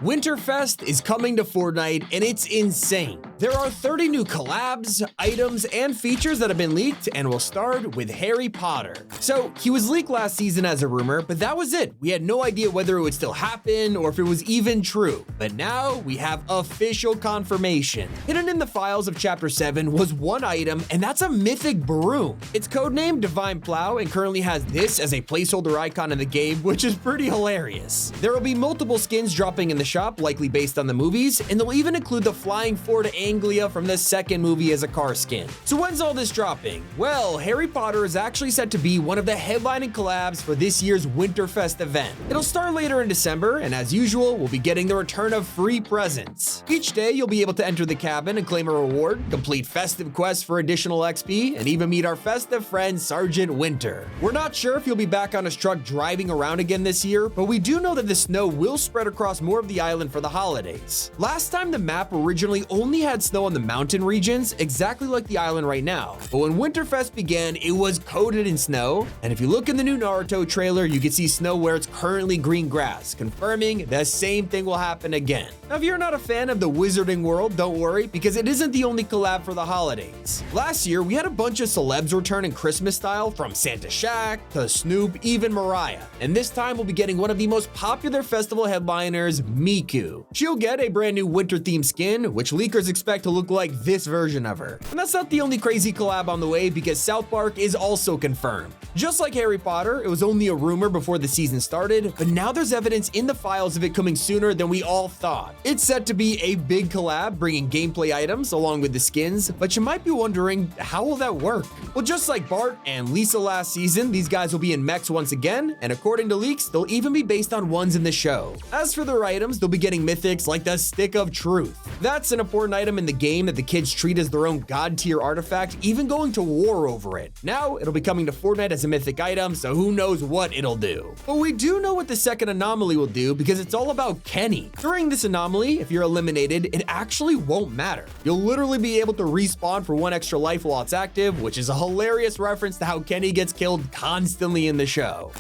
Winterfest is coming to Fortnite and it's insane. There are 30 new collabs, items, and features that have been leaked and will start with Harry Potter. So he was leaked last season as a rumor, but that was it. We had no idea whether it would still happen or if it was even true. But now we have official confirmation. Hidden in the files of Chapter 7 was one item, and that's a mythic broom. It's codenamed Divine Plow and currently has this as a placeholder icon in the game, which is pretty hilarious. There will be multiple skins dropping in the shop, likely based on the movies, and they'll even include the flying Ford Anglia from the second movie as a car skin. So when's all this dropping? Well, Harry Potter is actually set to be one of the headlining collabs for this year's Winterfest event. It'll start later in December, and as usual, we'll be getting the return of free presents. Each day, you'll be able to enter the cabin and claim a reward, complete festive quests for additional XP, and even meet our festive friend, Sergeant Winter. We're not sure if you'll be back on his truck driving around again this year, but we do know that the snow will spread across more of the island for the holidays. Last time the map originally only had snow on the mountain regions, exactly like the island right now. But when Winterfest began, it was coated in snow, and if you look in the new Naruto trailer, you can see snow where it's currently green grass, confirming the same thing will happen again. Now, if you're not a fan of the wizarding world, don't worry, because it isn't the only collab for the holidays. Last year, we had a bunch of celebs return in Christmas style, from Santa Shack to Snoop, even Mariah. And this time, we'll be getting one of the most popular festival headliners, Miku. She'll get a brand new winter-themed skin, which leakers expect to look like this version of her. And that's not the only crazy collab on the way, because South Park is also confirmed. Just like Harry Potter, it was only a rumor before the season started, but now there's evidence in the files of it coming sooner than we all thought. It's set to be a big collab, bringing gameplay items along with the skins, but you might be wondering, how will that work? Well, just like Bart and Lisa last season, these guys will be in mechs once again, and according to leaks, they'll even be based on ones in the show. As for their items, they'll be getting mythics like the Stick of Truth. That's an important item in the game that the kids treat as their own god tier artifact, even going to war over it. Now, it'll be coming to Fortnite as a mythic item, so who knows what it'll do. But we do know what the second anomaly will do, because it's all about Kenny. During this anomaly, if you're eliminated, it actually won't matter. You'll literally be able to respawn for one extra life while it's active, which is a hilarious reference to how Kenny gets killed constantly in the show.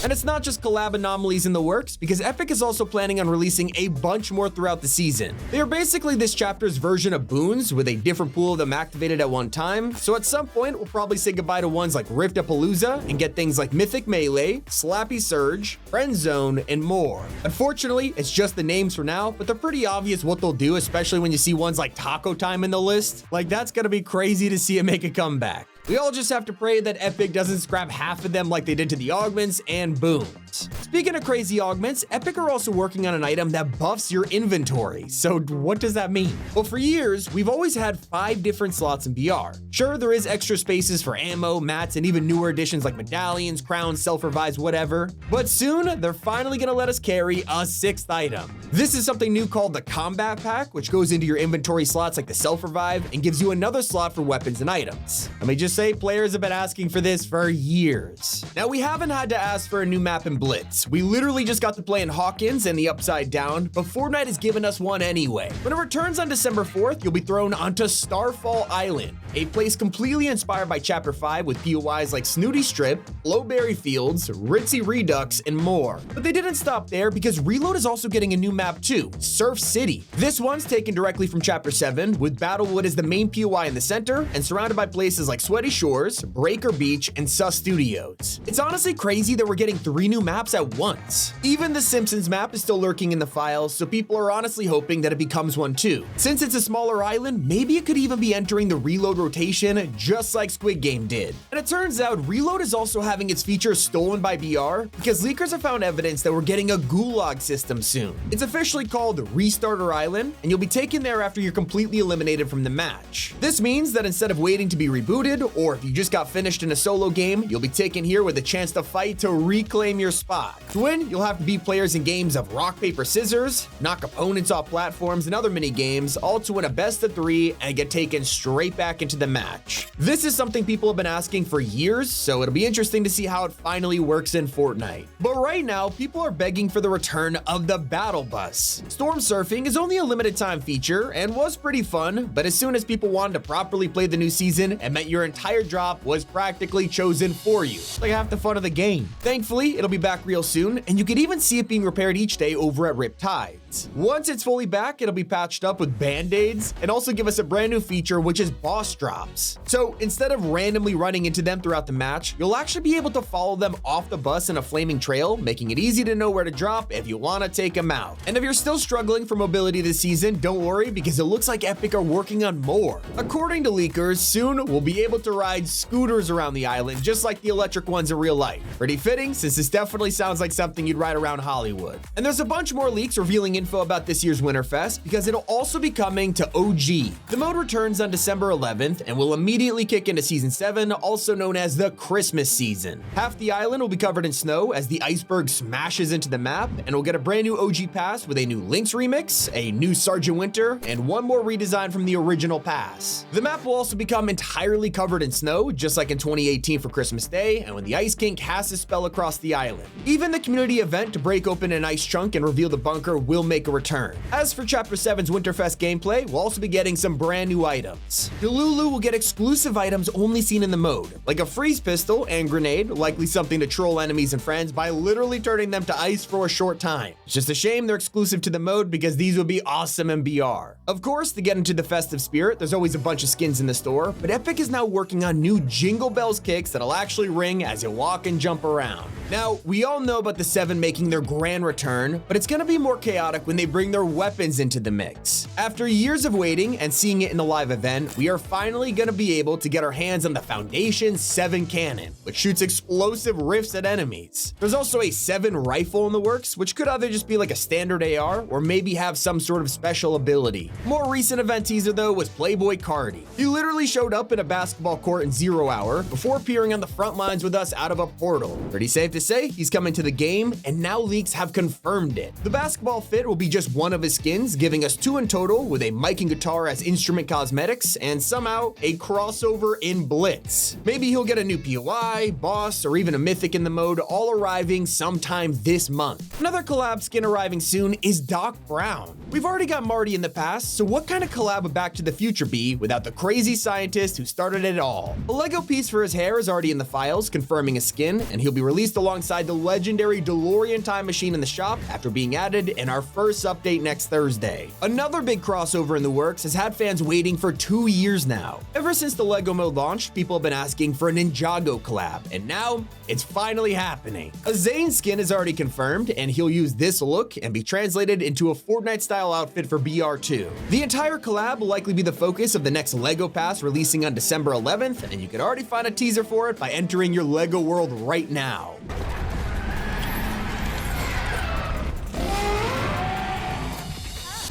And it's not just collab anomalies in the works, because Epic is also planning on releasing a bunch more throughout the season. They are basically this chapter's version of boons, with a different pool of them activated at one time, so at some point we'll probably say goodbye to ones like Rift-a-Palooza and get things like Mythic Melee, Slappy Surge, Friend Zone, and more. Unfortunately, it's just the names for now, but they're pretty obvious what they'll do, especially when you see ones like Taco Time in the list. Like, that's gonna be crazy to see it make a comeback. We all just have to pray that Epic doesn't scrap half of them like they did to the augments and boons. Speaking of crazy augments, Epic are also working on an item that buffs your inventory. So what does that mean? Well, for years, we've always had 5 different slots in BR. Sure, there is extra spaces for ammo, mats, and even newer additions like medallions, crowns, self-revives, whatever. But soon, they're finally gonna let us carry a 6th item. This is something new called the Combat Pack, which goes into your inventory slots like the self-revive and gives you another slot for weapons and items. Let me just say, players have been asking for this for years. Now, we haven't had to ask for a new map in Blitz. We literally just got to play in Hawkins and the Upside Down, but Fortnite has given us one anyway. When it returns on December 4th, you'll be thrown onto Starfall Island, a place completely inspired by Chapter 5 with POIs like Snooty Strip, Blowberry Fields, Ritzy Redux, and more. But they didn't stop there, because Reload is also getting a new map too, Surf City. This one's taken directly from Chapter 7, with Battlewood as the main POI in the center and surrounded by places like Sweaty Shores, Breaker Beach, and Sus Studios. It's honestly crazy that we're getting 3 new maps at once. Even the Simpsons map is still lurking in the files, so people are honestly hoping that it becomes one too. Since it's a smaller island, maybe it could even be entering the Reload rotation just like Squid Game did. And it turns out Reload is also having its features stolen by BR, because leakers have found evidence that we're getting a gulag system soon. It's officially called Restarter Island, and you'll be taken there after you're completely eliminated from the match. This means that instead of waiting to be rebooted, or if you just got finished in a solo game, you'll be taken here with a chance to fight to reclaim your spot. To win, you'll have to beat players in games of rock, paper, scissors, knock opponents off platforms, and other mini games, all to win a best of 3 and get taken straight back into the match. This is something people have been asking for years, so it'll be interesting to see how it finally works in Fortnite. But right now, people are begging for the return of the Battle Bus. Storm surfing is only a limited time feature and was pretty fun, but as soon as people wanted to properly play the new season, it meant your entire drop was practically chosen for you. Like half the fun of the game. Thankfully, it'll be back real soon, and you could even see it being repaired each day over at Riptides. Once it's fully back, it'll be patched up with band-aids and also give us a brand new feature, which is boss drops. So instead of randomly running into them throughout the match, you'll actually be able to follow them off the bus in a flaming trail, making it easy to know where to drop if you want to take them out. And if you're still struggling for mobility this season, don't worry, because it looks like Epic are working on more. According to leakers, soon we'll be able to ride scooters around the island, just like the electric ones in real life. Pretty fitting, since this definitely sounds like something you'd ride around Hollywood. And there's a bunch more leaks revealing info about this year's Winterfest, because it'll also be coming to OG. The mode returns on December 11th and will immediately kick into Season 7, also known as the Christmas season. Half the island will be covered in snow as the iceberg smashes into the map, and we'll get a brand new OG pass with a new Lynx remix, a new Sergeant Winter, and one more redesign from the original pass. The map will also become entirely covered in snow, just like in 2018 for Christmas Day, and when the Ice King casts a spell across the island. Even the community event to break open an ice chunk and reveal the bunker will make a return. As for Chapter 7's Winterfest gameplay, we'll also be getting some brand new items. Delulu will get exclusive items only seen in the mode, like a freeze pistol and grenade, likely something to troll enemies and friends by literally turning them to ice for a short time. It's just a shame they're exclusive to the mode because these would be awesome in BR. Of course, to get into the festive spirit, there's always a bunch of skins in the store, but Epic is now working on new Jingle Bells kicks that'll actually ring as you walk and jump around. Now, we all know about the 7 making their grand return, but it's gonna be more chaotic when they bring their weapons into the mix. After years of waiting and seeing it in the live event, we are finally gonna be able to get our hands on the Foundation 7 cannon, which shoots explosive rifts at enemies. There's also a 7 rifle in the works, which could either just be like a standard AR or maybe have some sort of special ability. More recent event teaser though was Playboy Cardi. He literally showed up in a basketball court in 0 hour before appearing on the front lines with us out of a portal. Pretty safe to say he's coming to the game, and now leaks have confirmed it. The basketball fit will be just one of his skins, giving us 2 in total with a mic and guitar as instrument cosmetics and somehow a crossover in Blitz. Maybe he'll get a new POI, boss, or even a mythic in the mode, all arriving sometime this month. Another collab skin arriving soon is Doc Brown. We've already got Marty in the past, so what kind of collab would Back to the Future be without the crazy scientist who started it all? A Lego piece for his hair is already in the files, confirming a skin, and he'll be released alongside the legendary DeLorean time machine in the shop after being added in our first update next Thursday. Another big crossover in the works has had fans waiting for 2 years now. Ever since the Lego mode launched, people have been asking for a Ninjago collab, and now it's finally happening. A Zane skin is already confirmed, and he'll use this look and be translated into a Fortnite-style outfit for BR2. The entire collab will likely be the focus of the next Lego Pass releasing on December 11th, and you can already find a teaser for it by entering your Lego world right now.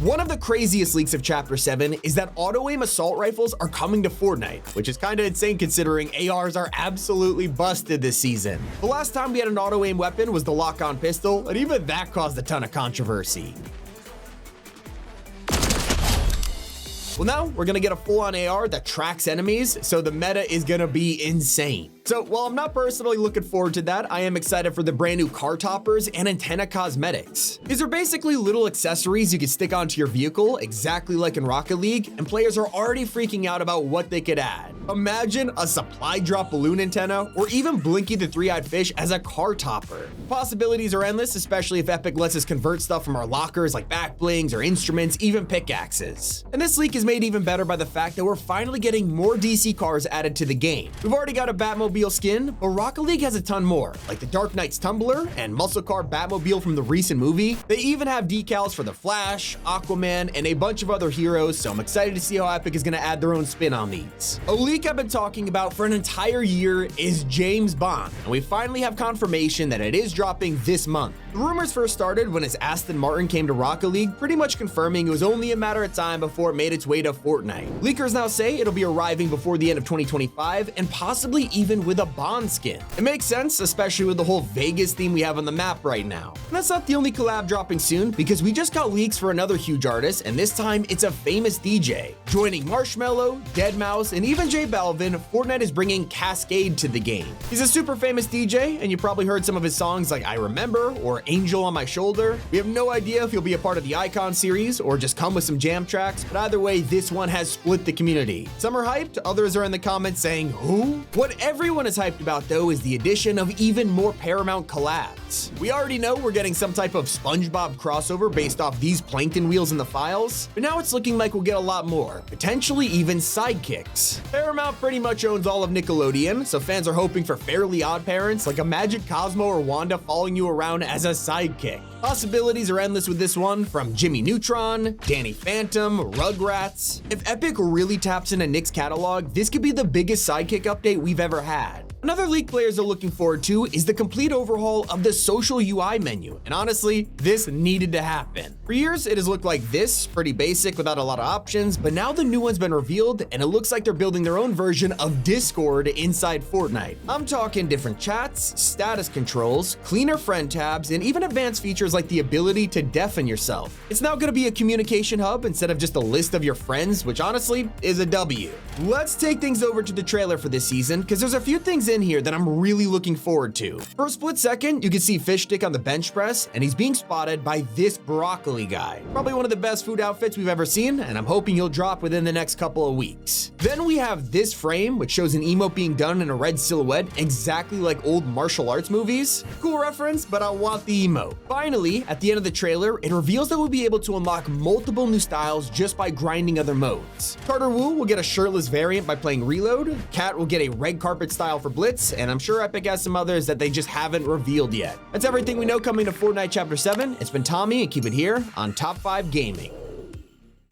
One of the craziest leaks of Chapter 7 is that auto-aim assault rifles are coming to Fortnite, which is kinda insane considering ARs are absolutely busted this season. The last time we had an auto-aim weapon was the lock-on pistol, and even that caused a ton of controversy. Well, now we're gonna get a full-on AR that tracks enemies, so the meta is gonna be insane. So while I'm not personally looking forward to that, I am excited for the brand new car toppers and antenna cosmetics. These are basically little accessories you can stick onto your vehicle, exactly like in Rocket League, and players are already freaking out about what they could add. Imagine a supply drop balloon antenna, or even Blinky the three-eyed fish as a car topper. Possibilities are endless, especially if Epic lets us convert stuff from our lockers like back blings or instruments, even pickaxes. And this leak is made even better by the fact that we're finally getting more DC cars added to the game. We've already got a Batmobile skin, but Rocket League has a ton more, like the Dark Knight's Tumbler and Muscle Car Batmobile from the recent movie. They even have decals for the Flash, Aquaman, and a bunch of other heroes, so I'm excited to see how Epic is gonna add their own spin on these. A leak I've been talking about for an entire year is James Bond, and we finally have confirmation that it is dropping this month. The rumors first started when his Aston Martin came to Rocket League, pretty much confirming it was only a matter of time before it made its way to Fortnite. Leakers now say it'll be arriving before the end of 2025 and possibly even with a Bond skin. It makes sense, especially with the whole Vegas theme we have on the map right now. And that's not the only collab dropping soon, because we just got leaks for another huge artist, and this time it's a famous DJ. Joining Marshmello, Deadmau5, and even J Balvin, Fortnite is bringing Cascade to the game. He's a super famous DJ, and you probably heard some of his songs like I Remember or Angel on My Shoulder. We have no idea if he'll be a part of the Icon series or just come with some jam tracks, but either way, this one has split the community. Some are hyped, others are in the comments saying, who? What everyone is hyped about though is the addition of even more Paramount collabs. emotes. We already know we're getting some type of SpongeBob crossover based off these plankton wheels in the files, but now it's looking like we'll get a lot more, potentially even sidekicks. Paramount pretty much owns all of Nickelodeon, so fans are hoping for Fairly Odd Parents like a Magic Cosmo or Wanda following you around as a sidekick. Possibilities are endless with this one, from Jimmy Neutron, Danny Phantom, Rugrats. If Epic really taps into Nick's catalog, this could be the biggest sidekick update we've ever had. Another leak players are looking forward to is the complete overhaul of the social UI menu, and honestly, this needed to happen. For years, it has looked like this, pretty basic without a lot of options, but now the new one's been revealed, and it looks like they're building their own version of Discord inside Fortnite. I'm talking different chats, status controls, cleaner friend tabs, and even advanced features like the ability to deafen yourself. It's now going to be a communication hub instead of just a list of your friends, which honestly is a W. Let's take things over to the trailer for this season, because there's a few things in here that I'm really looking forward to. For a split second, you can see Fish Stick on the bench press, and he's being spotted by this broccoli guy. Probably one of the best food outfits we've ever seen, and I'm hoping he'll drop within the next couple of weeks. Then we have this frame, which shows an emote being done in a red silhouette, exactly like old martial arts movies. Cool reference, but I want the emote. Finally, at the end of the trailer, it reveals that we'll be able to unlock multiple new styles just by grinding other modes. Carter Wu will get a shirtless variant by playing Reload, Cat will get a red carpet style for Blitz, and I'm sure Epic has some others that they just haven't revealed yet. That's everything we know coming to Fortnite Chapter 7. It's been Tommy, and keep it here on Top 5 Gaming.